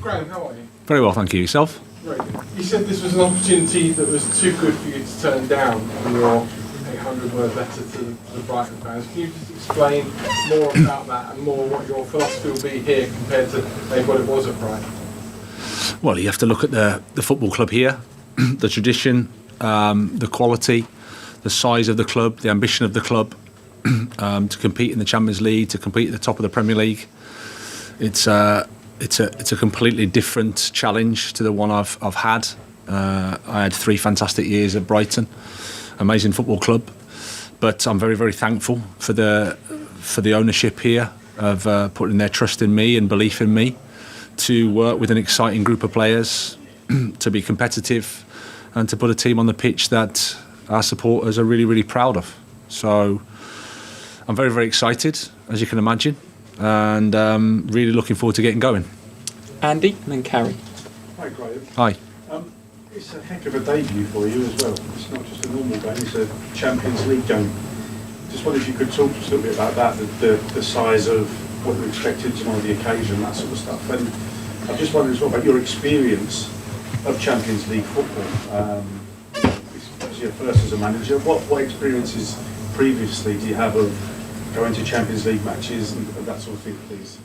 Graham, how are you? Very well, thank you. Yourself? Great. You said this was an opportunity that was too good for you to turn down in your 800-word letter to the Brighton fans. Can you just explain more about that and more what your philosophy will be here compared to maybe what it was at Brighton? Well, you have to look at the football club here, the tradition, the quality, the size of the club, the ambition of the club, to compete in the Champions League, to compete at the top of the Premier League. It's a completely different challenge to the one I've had. I had 3 fantastic years at Brighton, amazing football club, but I'm very, very thankful for the ownership here of putting their trust in me and belief in me to work with an exciting group of players, to be competitive, and to put a team on the pitch that our supporters are really, really proud of. So I'm very, very excited, as you can imagine, and really looking forward to getting going. Andy and then Carrie. Hi, Graham. Hi. It's a heck of a debut for you as well. It's not just a normal game, it's a Champions League game. Just wonder if you could talk to us a little bit about that, the size of what you expected on the occasion, that sort of stuff. And I'm just wondering as well about your experience of Champions League football. It's your first as a manager. What experiences previously do you have of going to Champions League matches and that sort of thing, please?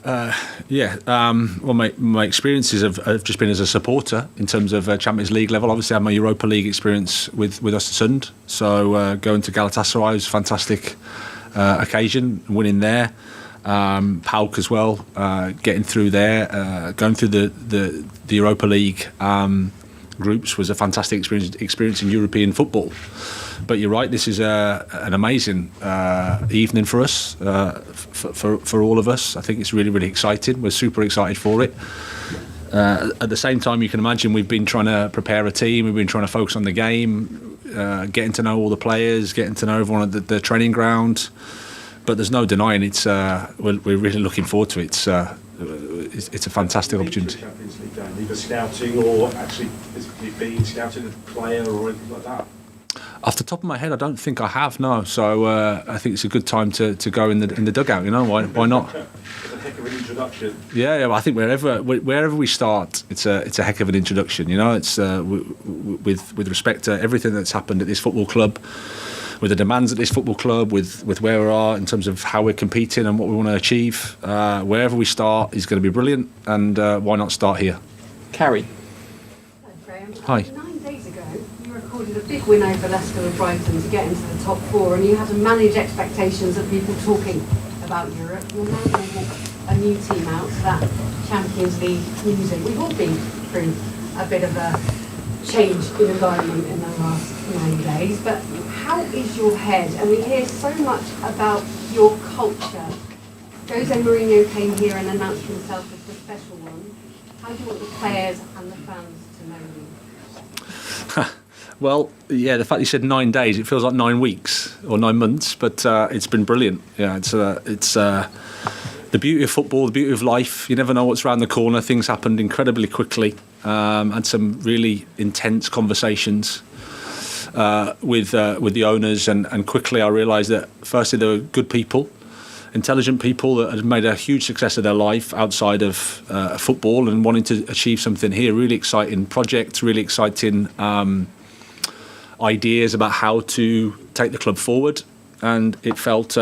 Well, my experiences have just been as a supporter in terms of Champions League level. Obviously, I had my Europa League experience with Östersund, so going to Galatasaray was a fantastic occasion, winning there. PAOK as well, getting through there, going through the Europa League groups was a fantastic experience in European football. But you're right, this is an amazing evening for us, for all of us. I think it's really, really exciting. We're super excited for it. At the same time, you can imagine we've been trying to prepare a team, we've been trying to focus on the game, getting to know all the players, getting to know everyone at the training ground. But there's no denying we're really looking forward to it. It's a fantastic opportunity. Champions League game, either scouting or actually physically being scouted as a player or anything like that? Off the top of my head, I don't think I have, no. So I think it's a good time to go in the dugout. You know, why not? It's a heck of an introduction. Yeah. Well, I think wherever we start, it's a heck of an introduction. You know, it's with respect to everything that's happened at this football club, with the demands at this football club, with where we are in terms of how we're competing and what we want to achieve. Wherever we start is going to be brilliant, and why not start here? Carrie. Hello, Graham. Hi. 9 days ago, you recorded a big win over Leicester and Brighton to get into the top 4, and you had to manage expectations of people talking about Europe. You're now going to walk a new team out to that Champions League music. We've all been through a bit of a change in environment in the last 9 days, but how is your head? And we hear so much about your culture. Jose Mourinho came here and announced himself as the special one. How do you want the players and the fans to know you? Well, yeah, the fact you said 9 days, it feels like 9 weeks or 9 months, but it's been brilliant. Yeah, it's the beauty of football, the beauty of life. You never know what's around the corner. Things happened incredibly quickly. Had some really intense conversations with the owners, and quickly I realised that firstly they were good people, intelligent people that had made a huge success of their life outside of football and wanting to achieve something here. Really exciting projects, really exciting ideas about how to take the club forward, and it felt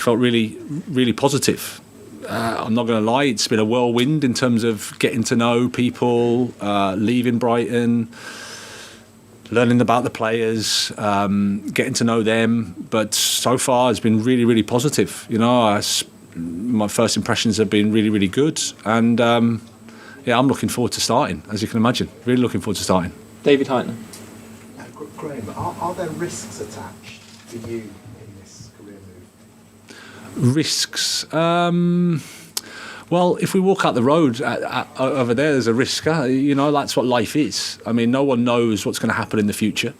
really, really positive. I'm not going to lie, it's been a whirlwind in terms of getting to know people, leaving Brighton, learning about the players, getting to know them. But so far it's been really, really positive. You know, my first impressions have been really, really good. And I'm looking forward to starting, as you can imagine. Really looking forward to starting. David Heitner. Graham, are there risks attached to you in this career move? Risks? Well, if we walk out the road over there's a risk. You know, that's what life is. I mean, no one knows what's going to happen in the future.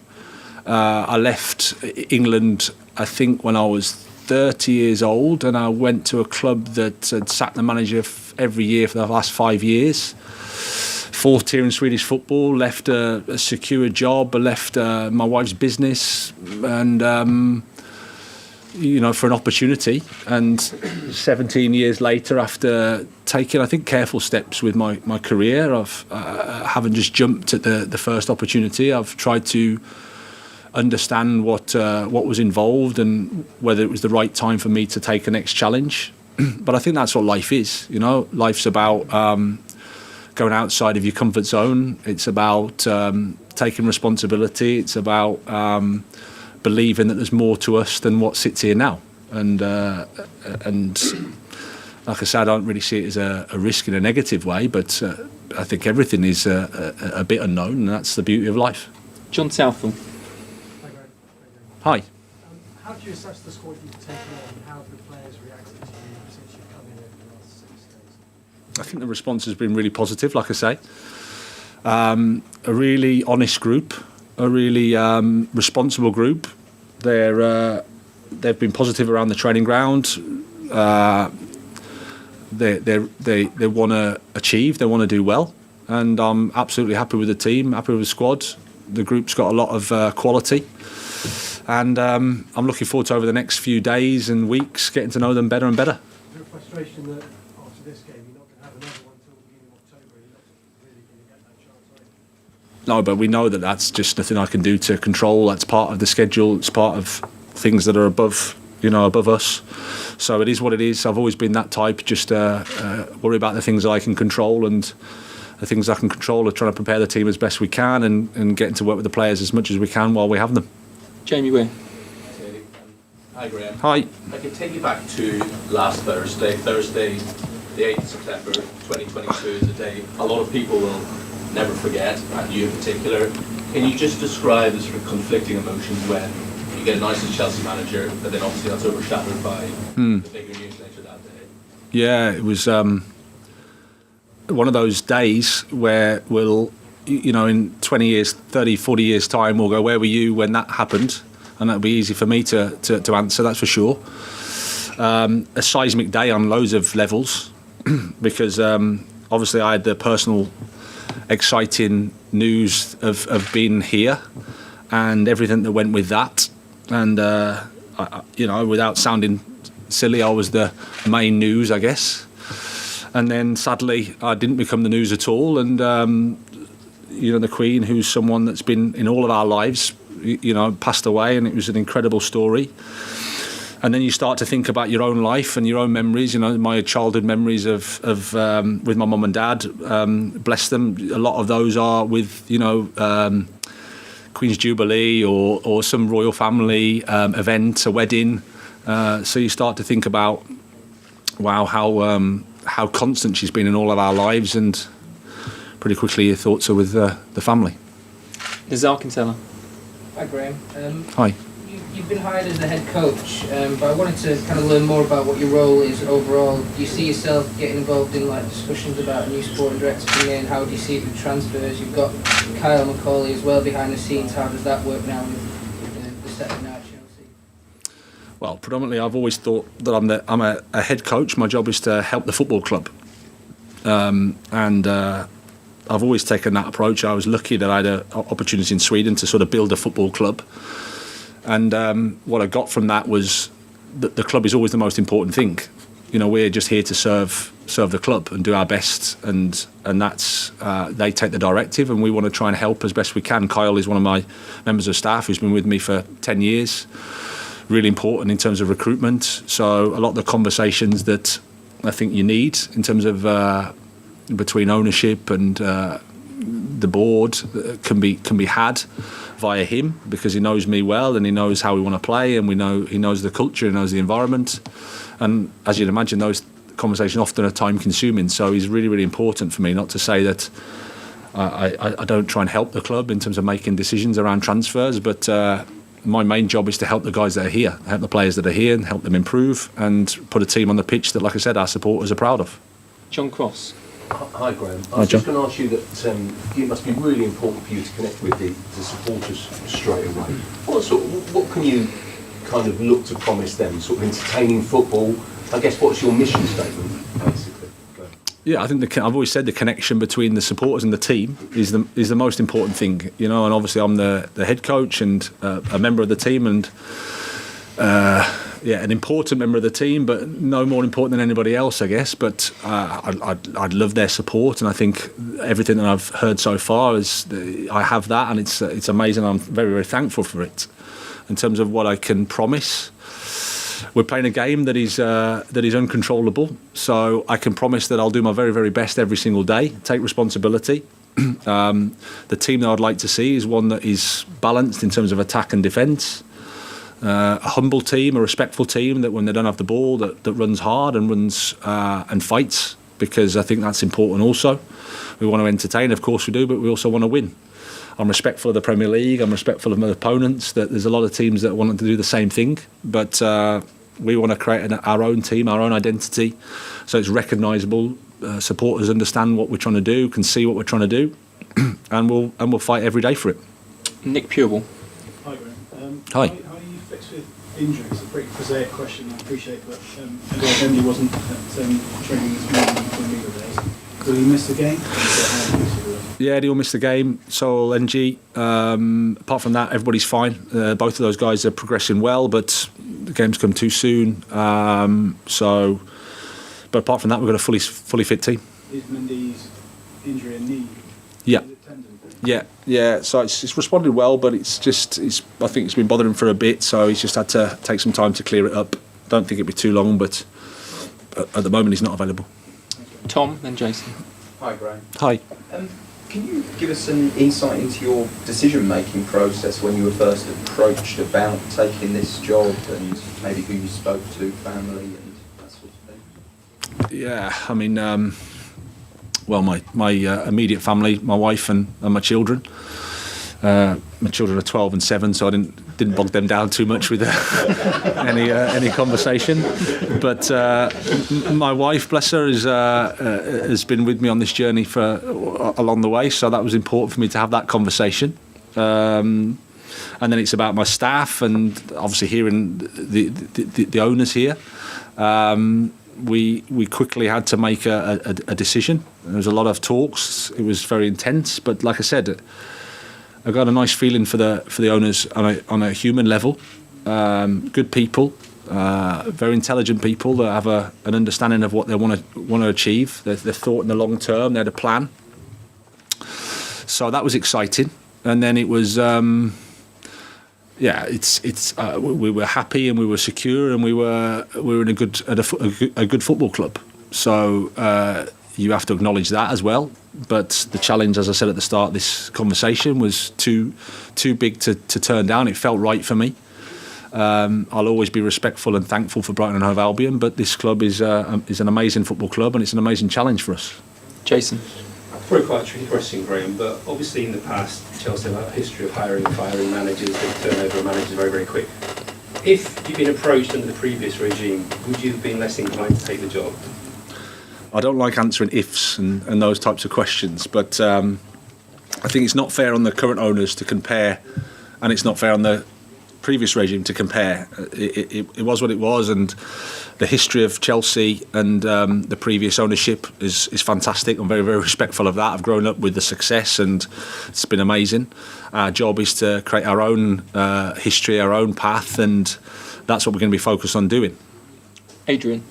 I left England, I think, when I was 30 years old, and I went to a club that had sacked the manager every year for the last 5 years. Fourth tier in Swedish football, left a secure job, left my wife's business, and for an opportunity. And 17 years later, after taking, I think, careful steps with my career, I've haven't just jumped at the first opportunity. I've tried to understand what was involved and whether it was the right time for me to take a next challenge. But I think that's what life is. Life's about going outside of your comfort zone. It's about taking responsibility. It's about believing that there's more to us than what sits here now. And like I said, I don't really see it as a risk in a negative way, but I think everything is a bit unknown, and that's the beauty of life. John Southall. Hi. How do you assess the squad you've taken on, and how have the players reacted to you since you've come in over the last 6 days? I think the response has been really positive, like I say. A really honest group, a really responsible group. They've been positive around the training ground. They want to achieve, they want to do well, and I'm absolutely happy with the team, happy with the squad. The group's got a lot of quality, and I'm looking forward to over the next few days and weeks getting to know them better and better. Is there a frustration that after this game you're not going to have another one until the beginning of October? You're not really going to get that chance, are you? No, but we know that that's just nothing I can do to control. That's part of the schedule. It's part of things that are above us. So it is what it is. I've always been that type. Just worry about the things that I can control, and the things I can control are trying to prepare the team as best we can and getting to work with the players as much as we can while we have them. Jamie Weir. Hi Graham. Hi. I can take you back to last Thursday, the 8th of September 2022 is a day a lot of people will never forget, and you in particular. Can you just describe the sort of conflicting emotions when you get a nice Chelsea manager, but then obviously that's overshadowed by the bigger news later that day? Yeah, it was one of those days where in 20 years, 30, 40 years' time, we'll go, where were you when that happened? And that'll be easy for me to answer, that's for sure. A seismic day on loads of levels, because obviously I had the personal exciting news of being here and everything that went with that. And, without sounding silly, I was the main news, I guess. And then sadly, I didn't become the news at all. And, the Queen, who's someone that's been in all of our lives, passed away, and it was an incredible story. And then you start to think about your own life and your own memories. My childhood memories of with my mum and dad. Bless them. A lot of those are with Queen's Jubilee or some royal family event, a wedding. So you start to think about, wow, how constant she's been in all of our lives, and pretty quickly your thoughts are with the family. Nazar Kinsella. Hi Graham. Hi. You've been hired as the head coach, but I wanted to kind of learn more about what your role is overall. Do you see yourself getting involved in discussions about a new sporting director coming in? How do you see it with transfers? You've got Kyle McCauley as well behind the scenes. How does that work now with the setting now at Chelsea? Well, predominantly I've always thought that I'm a head coach. My job is to help the football club, and I've always taken that approach. I was lucky that I had an opportunity in Sweden to sort of build a football club. And what I got from that was that the club is always the most important thing. We're just here to serve the club and do our best, and that's they take the directive, and we want to try and help as best we can. Kyle is one of my members of staff who's been with me for 10 years. Really important in terms of recruitment. So a lot of the conversations that I think you need in terms of between ownership and the board can be had via him, because he knows me well and he knows how we want to play, and he knows the culture, he knows the environment, and as you'd imagine, those conversations often are time consuming. So he's really, really important for me. Not to say that I don't try and help the club in terms of making decisions around transfers, but my main job is to help the guys that are here, help the players that are here, and help them improve and put a team on the pitch that, like I said, our supporters are proud of. John Cross. Hi Graham. I Hi, was just John. going to ask you that it must be really important for you to connect with the supporters straight away. What can you kind of look to promise them? Sort of entertaining football. I guess, what's your mission statement, basically? Yeah, I think I've always said the connection between the supporters and the team is the most important thing, And obviously I'm the head coach and a member of the team, and an important member of the team, but no more important than anybody else, I guess. But I'd love their support, and I think everything that I've heard so far is I have that, and it's amazing. I'm very, very thankful for it. In terms of what I can promise, we're playing a game that is uncontrollable. So I can promise that I'll do my very, very best every single day, take responsibility. The team that I'd like to see is one that is balanced in terms of attack and defence. A humble team, a respectful team that when they don't have the ball, that runs hard and runs and fights, because I think that's important also. We want to entertain, of course we do, but we also want to win. I'm respectful of the Premier League, I'm respectful of my opponents, that there's a lot of teams that want to do the same thing, but we want to create our own team, our own identity, so it's recognisable. Supporters understand what we're trying to do, can see what we're trying to do, and we'll fight every day for it. Nick Pureball. Hi, Graham. Hi. How are you fixed with injuries? It's a pretty prosaic question, I appreciate, but Emily wasn't at training this morning for Liga days. Will he miss the game? Yeah, he'll miss the game. So will NG. Apart from that, everybody's fine. Both of those guys are progressing well, but the game's come too soon. But apart from that, we've got a fully fit team. Is Mendy's injury a knee? Yeah. Is it tendon? Yeah. So it's responded well, but I think it's been bothering him for a bit. So he's just had to take some time to clear it up. Don't think it'll be too long, but at the moment he's not available. Tom, then Jason. Hi, Graham. Hi. Can you give us some insight into your decision-making process when you were first approached about taking this job, and maybe who you spoke to, family, and that sort of thing? Yeah, I mean, well, my immediate family, my wife and my children. My children are 12 and 7, so I didn't bog them down too much with any conversation. But my wife, bless her, has been with me on this journey for along the way, so that was important for me to have that conversation. And then it's about my staff, and obviously hearing the owners here. We quickly had to make a decision. There was a lot of talks. It was very intense, but like I said, I got a nice feeling for the owners on a human level. Good people, very intelligent people that have an understanding of what they want to achieve. They've thought in the long term. They had a plan. So that was exciting. And then it was, we were happy and we were secure and we were in a good football club. So you have to acknowledge that as well. But the challenge, as I said at the start of this conversation, was too big to turn down. It felt right for me. I'll always be respectful and thankful for Brighton and Hove Albion, but this club is an amazing football club, and it's an amazing challenge for us. Jason. Probably quite a tricky question, Graham, but obviously in the past, Chelsea have a history of hiring and firing managers. They turn over managers very, very quick. If you'd been approached under the previous regime, would you have been less inclined to take the job? I don't like answering ifs and those types of questions, but I think it's not fair on the current owners to compare, and it's not fair on the previous regime to compare. It was what it was, and the history of Chelsea and the previous ownership is fantastic. I'm very, very respectful of that. I've grown up with the success, and it's been amazing. Our job is to create our own history, our own path, and that's what we're going to be focused on doing. Adrian.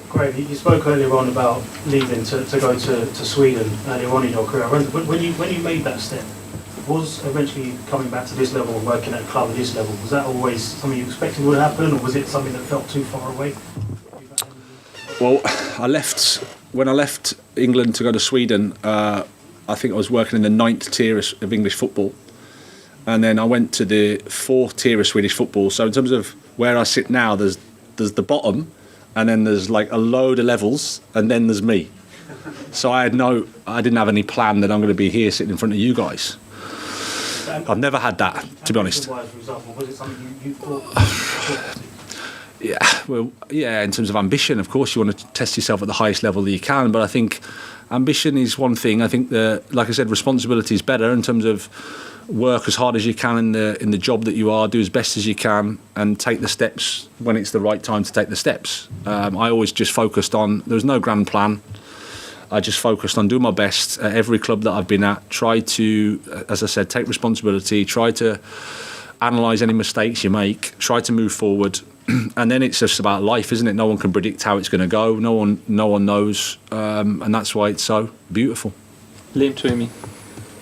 Great. You spoke earlier on about leaving to go to Sweden earlier on in your career. When you made that step, was eventually coming back to this level and working at a club at this level, was that always something you expected would happen, or was it something that felt too far away? Well, when I left England to go to Sweden, I think I was working in the 9th tier of English football, and then I went to the 4th tier of Swedish football. So in terms of where I sit now, there's the bottom, and then there's like a load of levels, and then there's me. So I didn't have any plan that I'm going to be here sitting in front of you guys. I've never had that, to be honest. For example, was it something you thought? Yeah, in terms of ambition, of course, you want to test yourself at the highest level that you can, but I think ambition is one thing. I think like I said, responsibility is better in terms of work as hard as you can in the job that you are, do as best as you can, and take the steps when it's the right time to take the steps. I always just focused on, there was no grand plan. I just focused on doing my best at every club that I've been at, try to, as I said, take responsibility, try to analyse any mistakes you make, try to move forward, and then it's just about life, isn't it? No one can predict how it's going to go. No one knows, and that's why it's so beautiful. Liam Twomey.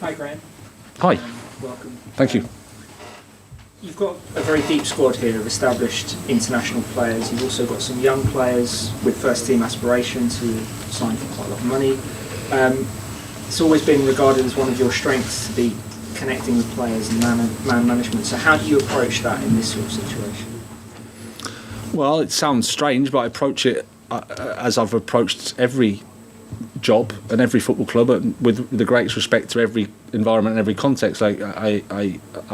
Hi, Graham. Hi. Welcome. Thank you. You've got a very deep squad here of established international players. You've also got some young players with first-team aspirations who signed for quite a lot of money. It's always been regarded as one of your strengths to be connecting with players and man management. So how do you approach that in this sort of situation? Well, it sounds strange, but I approach it as I've approached every job and every football club, with the greatest respect to every environment and every context. I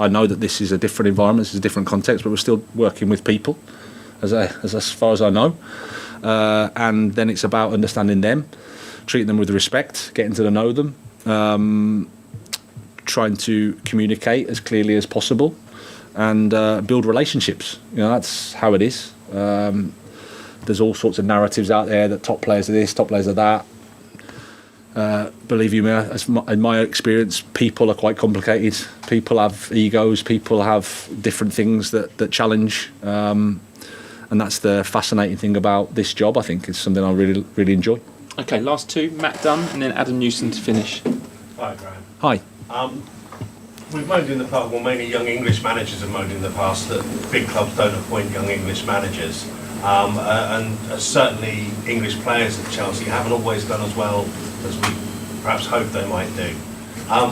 know that this is a different environment, this is a different context, but we're still working with people, as far as I know. And then it's about understanding them, treating them with respect, getting to know them, trying to communicate as clearly as possible, and build relationships. That's how it is. There's all sorts of narratives out there that top players are this, top players are that. Believe you me, in my experience, people are quite complicated. People have egos, people have different things that challenge, and that's the fascinating thing about this job. I think it's something I really, really enjoy. Okay, last two, Matt Dunn and then Adam Newson to finish. Hi, Graham. Hi. We've moaned in the past, well, mainly young English managers have moaned in the past that big clubs don't appoint young English managers. And certainly English players at Chelsea haven't always done as well as we perhaps hoped they might do.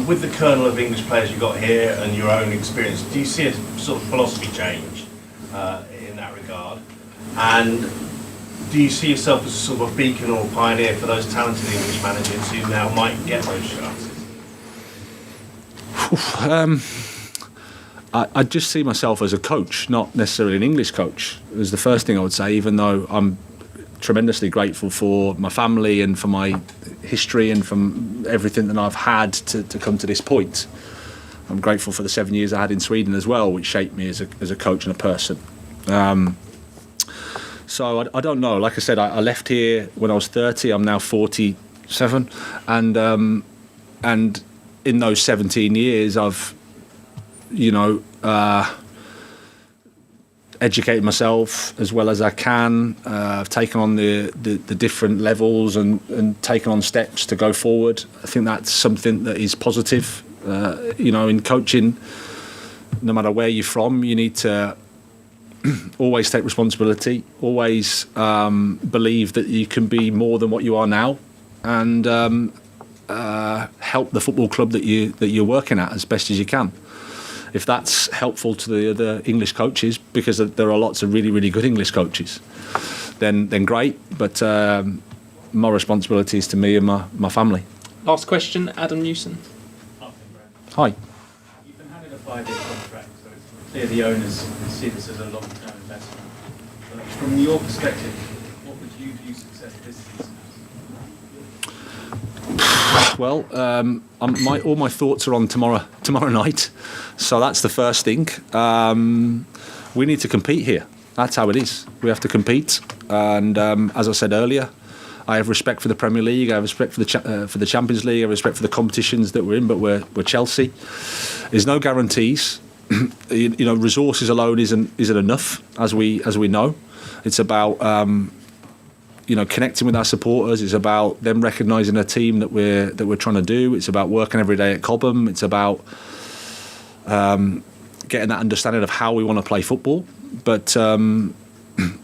With the kernel of English players you've got here and your own experience, do you see a sort of philosophy change in that regard? And do you see yourself as a sort of a beacon or a pioneer for those talented English managers who now might get those chances? I just see myself as a coach, not necessarily an English coach, is the first thing I would say, even though I'm tremendously grateful for my family and for my history and from everything that I've had to come to this point. I'm grateful for the 7 years I had in Sweden as well, which shaped me as a coach and a person. So I don't know. Like I said, I left here when I was 30. I'm now 47, and in those 17 years, I've educated myself as well as I can. I've taken on the different levels and taken on steps to go forward. I think that's something that is positive. In coaching, no matter where you're from, you need to always take responsibility, always believe that you can be more than what you are now, and help the football club that you're working at as best as you can. If that's helpful to the other English coaches, because there are lots of really, really good English coaches, then great. But my responsibility is to me and my family. Last question, Adam Newson. Hi. You've been handed a 5-year contract, so it's clear the owners see this as a long-term investment. But from your perspective, what would you view success this season as? Well, all my thoughts are on tomorrow night, so that's the first thing. We need to compete here. That's how it is. We have to compete, and as I said earlier, I have respect for the Premier League. I have respect for the Champions League. I have respect for the competitions that we're in. But we're Chelsea. There's no guarantees. Resources alone isn't enough, as we know. It's about connecting with our supporters. It's about them recognising a team that we're trying to do. It's about working every day at Cobham. It's about getting that understanding of how we want to play football. But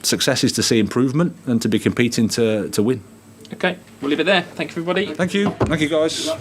success is to see improvement and to be competing to win. Okay, we'll leave it there. Thank you, everybody. Thank you. Thank you, guys.